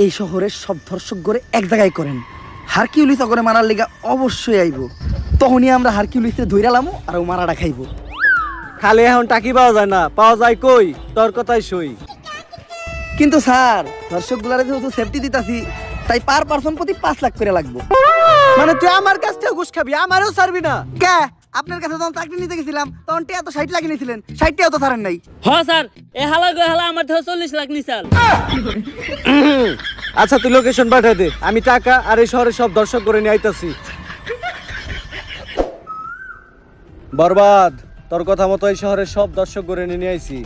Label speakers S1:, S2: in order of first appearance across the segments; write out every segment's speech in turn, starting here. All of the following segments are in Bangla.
S1: এই শহরের সব ধর্ষক গড়ে এক জায়গায় করেন, হারকিউলিস করে মারার লিগা অবশ্যই আইব। তখনই আমরা হারকিউলিসে ধইরালামো আর ও মারাটা খাইব।
S2: খালি এখন টাকি পাওয়া যায় না, পাওয়া যায় কই? তোর কথাই সই।
S1: কিন্তু স্যার, ধর্ষকগুলারে যেহেতু সেফটি দিতাছি, তাই পার পারসন প্রতি 5 লাখ করে লাগবে।
S2: মানে তুই আমার কাছ থেকে ঘুষ খাবি, আমারও ছাড়বি না?
S1: কে আপনার কাছে যখন চাকরি নিতে গেছিলাম তখন টিয়া তো 60 লাখ নিয়েছিলেন, 60 টাও তো ছাড়েন নাই।
S3: হ স্যার, এ হালা গো হালা আমার থেকে 40 লাখ নিছাল।
S2: আচ্ছা তুই লোকেশন পাঠিয়ে দে, আমি টাকা আর এই শহরের সব দর্শক করে নিয়ে আইতাছি। বরবাদ, তোর কথা মতো এই শহরের সব দর্শক করে নিয়ে আইছি।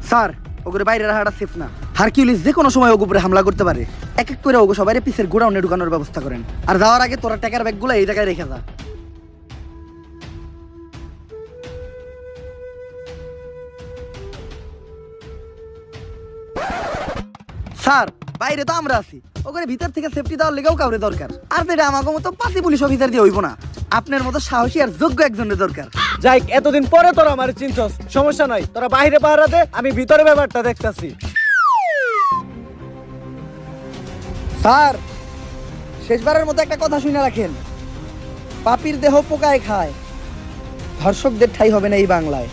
S1: স্যার, ওগুলো বাইরে রাখাটা সেফ না। হারকিউলিস যে কোনো সময় ওগুলো উপরে হামলা করতে পারে। এক এক করে ওগো সবাই পিসের গোডাউনে ঢুকানোর ব্যবস্থা করেন। আর যাওয়ার আগে তোরা টাকার ব্যাগগুলো এই জায়গায় রেখে যা। স্যার, বাইরে তো আমরা আছি, ওখানে ভিতর থেকে সেফটি দেওয়ার লেগেও কাউরে দরকার। আর যেটা আমাকে মতো 5 পুলিশ অফিসার দিয়ে হইব না, আপনার মতো সাহসী আর যোগ্য একজনের দরকার।
S2: যাই, এতদিন পরে তোরা আমার চিনছস, সমস্যা নাই, তোরা বাইরে পাহারা দে, আমি ভিতরে ব্যাপারটা দেখতাছি।
S1: স্যার, শেষবারের মতো একটা কথা শুনে রাখেন, পাপির দেহ পোকায় খায়, ধর্ষকদের ঠাঁই হবে না এই বাংলায়।